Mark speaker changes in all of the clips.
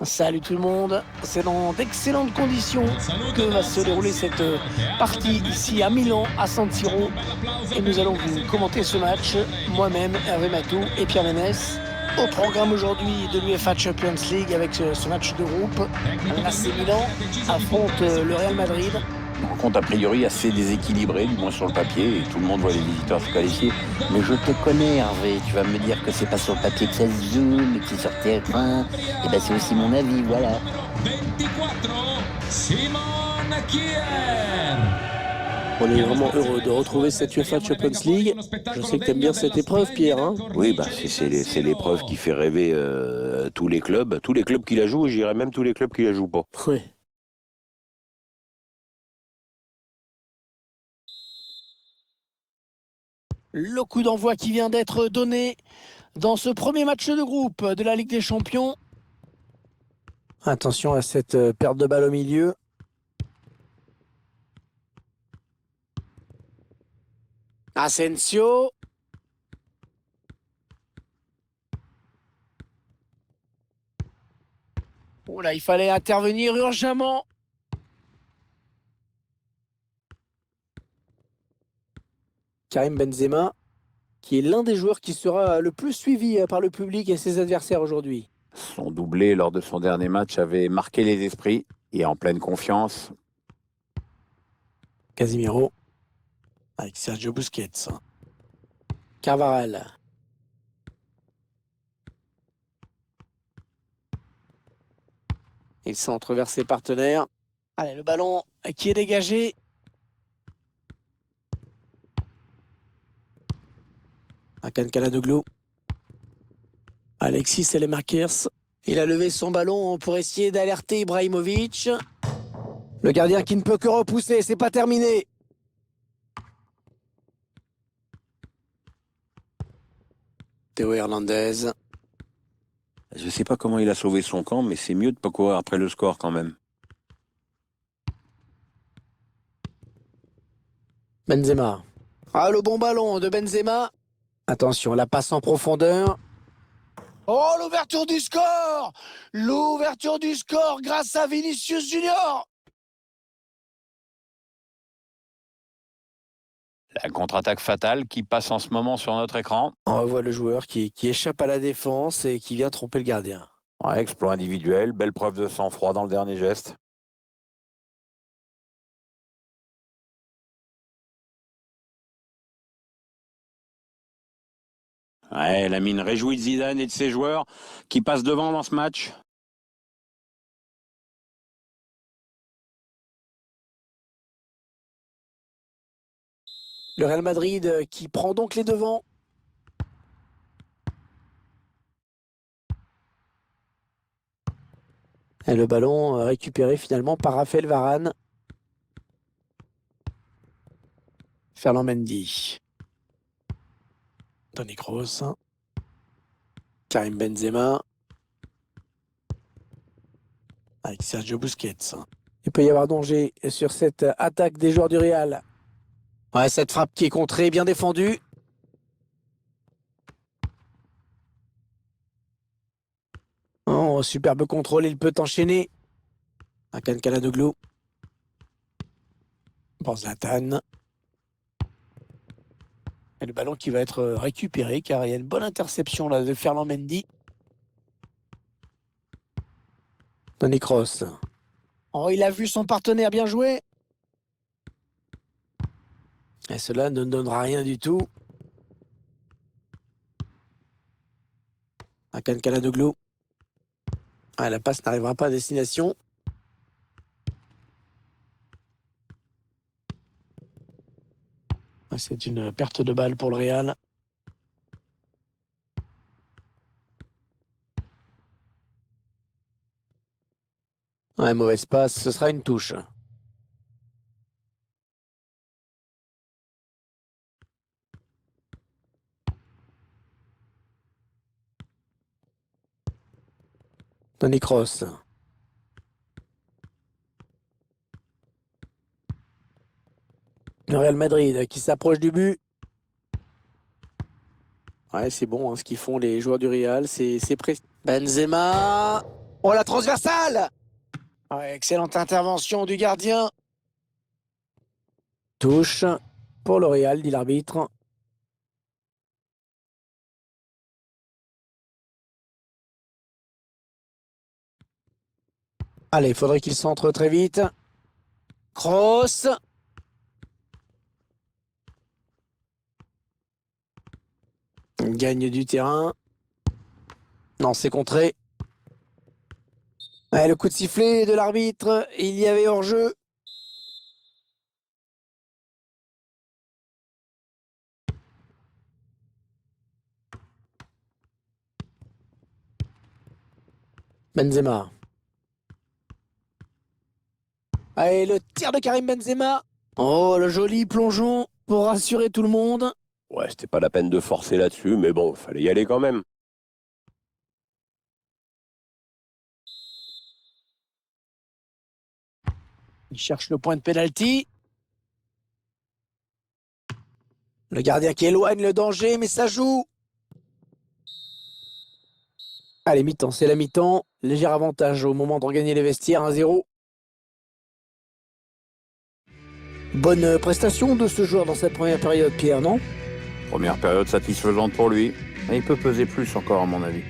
Speaker 1: Salut tout le monde, c'est dans d'excellentes conditions que va se dérouler cette partie ici à Milan, à San Siro. Et nous allons vous commenter ce match, moi-même, Hervé Matou et Pierre Ménès. Au programme aujourd'hui de l'UEFA Champions League avec ce match de groupe, l'AC Milan affronte le Real Madrid.
Speaker 2: Une rencontre a priori assez déséquilibrée, du moins sur le papier, et tout le monde voit les visiteurs se qualifier. Mais je te connais, Hervé, tu vas me dire que c'est pas sur le papier que ça se joue, mais que c'est sur terrain. Et ben c'est aussi mon avis, voilà.
Speaker 3: 24, Simon Kier.
Speaker 4: On est vraiment heureux de retrouver cette UEFA Champions League. Je sais que tu aimes bien cette épreuve, Pierre. Hein,
Speaker 2: Oui, bah c'est l'épreuve qui fait rêver tous les clubs qui la jouent, et j'irais même tous les clubs qui la jouent pas.
Speaker 4: ouais.
Speaker 1: Le coup d'envoi qui vient d'être donné dans ce premier match de groupe de la Ligue des Champions.
Speaker 4: Attention à cette perte de balle au milieu.
Speaker 1: Asensio. Oh là, il fallait intervenir urgemment.
Speaker 4: Karim Benzema, qui est l'un des joueurs qui sera le plus suivi par le public et ses adversaires aujourd'hui.
Speaker 2: Son doublé lors de son dernier match avait marqué les esprits, et en pleine confiance.
Speaker 4: Casemiro, avec Sergio Busquets. Carvajal. Il centre vers ses partenaires.
Speaker 1: Allez, le ballon qui est dégagé.
Speaker 4: Hakan Çalhanoğlu. Alexis Saelemaekers.
Speaker 1: Il a levé son ballon pour essayer d'alerter Ibrahimovic.
Speaker 4: Le gardien qui ne peut que repousser, c'est pas terminé.
Speaker 1: Théo Hernandez.
Speaker 2: Je sais pas comment il a sauvé son camp, mais c'est mieux de pas courir après le score quand même.
Speaker 4: Benzema.
Speaker 1: Ah, le bon ballon de Benzema.
Speaker 4: Attention, la passe en profondeur.
Speaker 1: Oh, l'ouverture du score! L'ouverture du score grâce à Vinicius Junior.
Speaker 2: La contre-attaque fatale qui passe en ce moment sur notre écran.
Speaker 4: On revoit le joueur qui échappe à la défense et qui vient tromper le gardien.
Speaker 2: Ouais, exploit individuel, belle preuve de sang-froid dans le dernier geste. Ouais, la mine réjouit de Zidane et de ses joueurs qui passent devant dans ce match.
Speaker 4: Le Real Madrid qui prend donc les devants. Et le ballon récupéré finalement par Raphaël Varane. Ferland Mendy. Toni Kroos. Karim Benzema. Avec Sergio Busquets. Il peut y avoir danger sur cette attaque des joueurs du Real. Ouais, cette frappe qui est contrée, bien défendue. Oh, superbe contrôle, il peut enchaîner. Hakan Çalhanoğlu. Pour Zlatan. Et le ballon qui va être récupéré car il y a une bonne interception là de Ferland Mendy. Toni Kroos.
Speaker 1: Oh, il a vu son partenaire, bien joué.
Speaker 4: Et cela ne donnera rien du tout. Hakan Çalhanoğlu. Ah, la passe n'arrivera pas à destination. C'est une perte de balle pour le Real. Ouais, mauvaise passe, ce sera une touche. Toni Kroos. Le Real Madrid qui s'approche du but. Ouais, c'est bon hein, ce qu'ils font les joueurs du Real. C'est précis.
Speaker 1: Benzema.
Speaker 4: Oh, la transversale! Ouais, excellente intervention du gardien. Touche pour le Real, dit l'arbitre. Allez, il faudrait qu'il centre très vite. Cross. Il gagne du terrain. Non, c'est contré. Ouais, le coup de sifflet de l'arbitre, il y avait hors-jeu. Benzema. Allez, le tir de Karim Benzema. Oh, le joli plongeon pour rassurer tout le monde.
Speaker 5: Ouais, c'était pas la peine de forcer là-dessus, mais bon, fallait y aller quand même.
Speaker 4: Il cherche le point de pénalty. Le gardien qui éloigne le danger, mais ça joue. Allez, mi-temps, c'est la mi-temps. Léger avantage au moment de regagner les vestiaires, 1-0. Bonne prestation de ce joueur dans cette première période, Pierre, non?
Speaker 2: Première période satisfaisante pour lui. Mais il peut peser plus encore, à mon avis.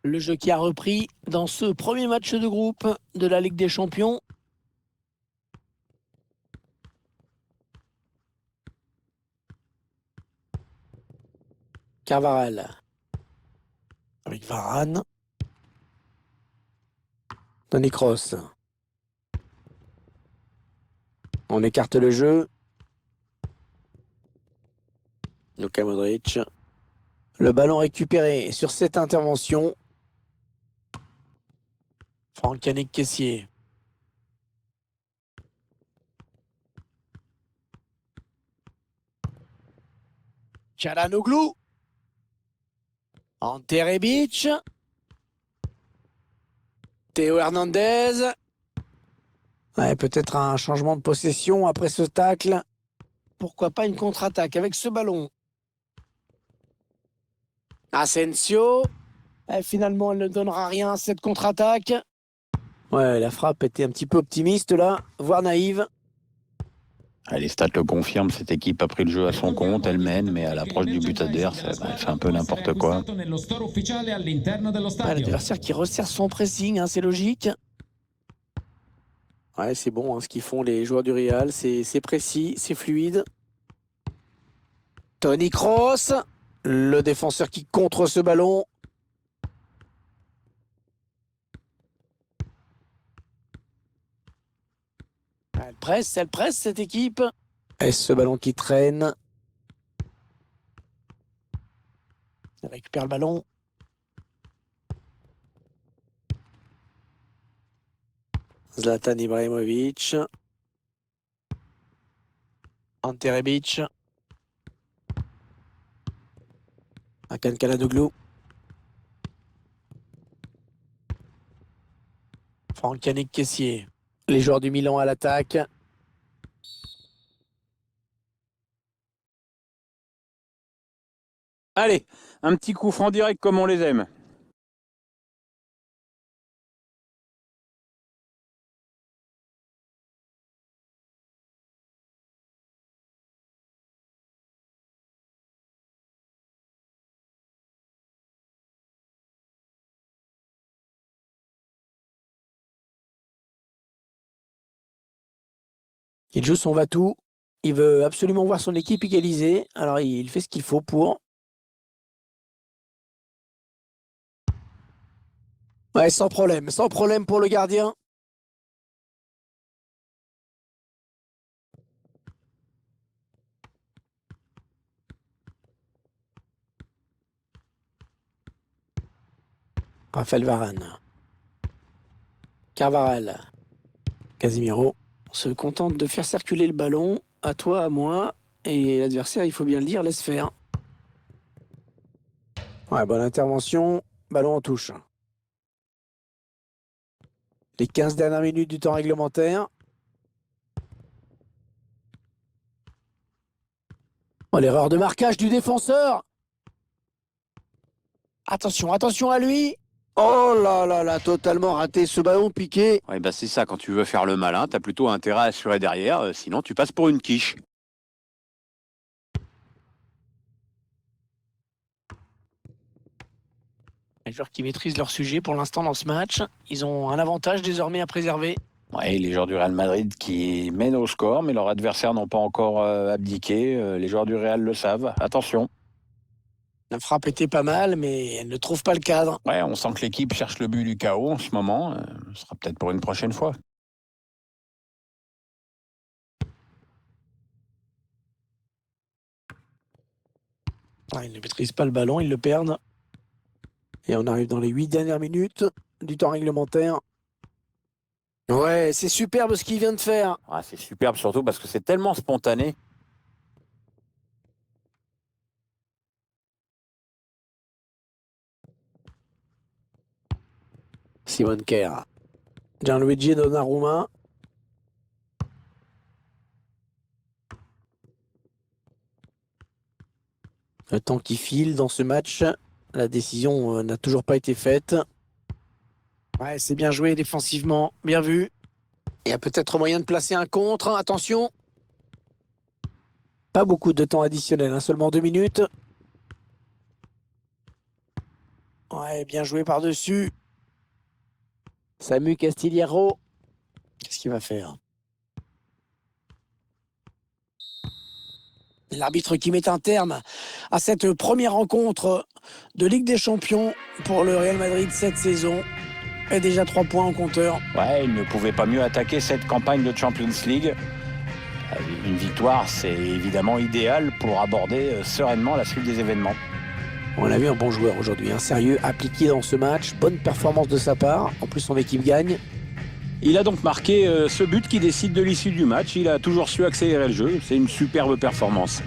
Speaker 1: Le jeu qui a repris dans ce premier match de groupe de la Ligue des Champions.
Speaker 4: Carvajal. Avec Varane. Toni Kroos. On écarte le jeu. Luka Modric. Le ballon récupéré sur cette intervention. Franck Yannick Kessié. Çalhanoğlu. Ante Rebic. Théo Hernandez. Ouais, peut-être un changement de possession après ce tacle.
Speaker 1: Pourquoi pas une contre-attaque avec ce ballon?
Speaker 4: Asensio.
Speaker 1: Finalement, elle ne donnera rien, cette contre-attaque.
Speaker 4: Ouais, la frappe était un petit peu optimiste là, voire naïve.
Speaker 2: Les stats le confirment, cette équipe a pris le jeu à son compte, elle mène, mais à l'approche du but adverse, elle fait un peu n'importe quoi.
Speaker 1: L'adversaire qui resserre son pressing, hein, c'est logique.
Speaker 4: Ouais, c'est bon, hein, ce qu'ils font les joueurs du Real, c'est précis, c'est fluide. Toni Kroos, le défenseur qui contre ce ballon.
Speaker 1: Elle presse cette équipe.
Speaker 4: Et ce ballon qui traîne.
Speaker 1: Elle récupère le ballon.
Speaker 4: Zlatan Ibrahimovic.
Speaker 1: Ante Rebic.
Speaker 4: Hakan Çalhanoğlu.
Speaker 1: Franck Yannick Kessié.
Speaker 4: Les joueurs du Milan à l'attaque.
Speaker 2: Allez, un petit coup franc direct comme on les aime.
Speaker 4: Il joue son va-tout. Il veut absolument voir son équipe égaliser. Alors il fait ce qu'il faut pour. Ouais, sans problème pour le gardien. Raphaël Varane. Carvajal. Casemiro.
Speaker 1: On se contente de faire circuler le ballon, à toi, à moi, et l'adversaire, il faut bien le dire, laisse faire.
Speaker 4: Ouais, bonne intervention. ballon en touche. Les 15 dernières minutes du temps réglementaire. Oh, l'erreur de marquage du défenseur. Attention, attention à lui. Oh là là là, totalement raté ce ballon piqué.
Speaker 2: Ouais, bah c'est ça, quand tu veux faire le malin, t'as plutôt intérêt à assurer derrière, sinon tu passes pour une quiche.
Speaker 1: Les joueurs qui maîtrisent leur sujet pour l'instant dans ce match, ils ont un avantage désormais à préserver.
Speaker 2: Ouais, les joueurs du Real Madrid qui mènent au score, mais leurs adversaires n'ont pas encore abdiqué. Les joueurs du Real le savent. Attention.
Speaker 1: La frappe était pas mal, mais elle ne trouve pas le cadre.
Speaker 2: Ouais, on sent que l'équipe cherche le but du chaos en ce moment. Ce sera peut-être pour une prochaine fois.
Speaker 1: Ils ne maîtrisent pas le ballon, ils le perdent.
Speaker 4: Et on arrive dans les 8 dernières minutes du temps réglementaire. Ouais, c'est superbe ce qu'il vient de faire.
Speaker 2: Ah, c'est superbe surtout parce que c'est tellement spontané.
Speaker 4: Simon Kerr. Gianluigi Donnarumma. Le temps qui file dans ce match. La décision n'a toujours pas été faite.
Speaker 1: Ouais, c'est bien joué défensivement, bien vu.
Speaker 4: Il y a peut-être moyen de placer un contre. Attention. Pas beaucoup de temps additionnel, seulement 2 minutes.
Speaker 1: Ouais, bien joué par-dessus.
Speaker 4: Samu Castillero.
Speaker 1: Qu'est-ce qu'il va faire? L'arbitre qui met un terme à cette première rencontre de Ligue des Champions pour le Real Madrid cette saison. Et déjà 3 points en compteur.
Speaker 2: Ouais, il ne pouvait pas mieux attaquer cette campagne de Champions League. Une victoire, c'est évidemment idéal pour aborder sereinement la suite des événements.
Speaker 4: On a vu un bon joueur aujourd'hui, sérieux, appliqué dans ce match. Bonne performance de sa part. En plus, son équipe gagne.
Speaker 2: Il a donc marqué ce but qui décide de l'issue du match. Il a toujours su accélérer le jeu. C'est une superbe performance.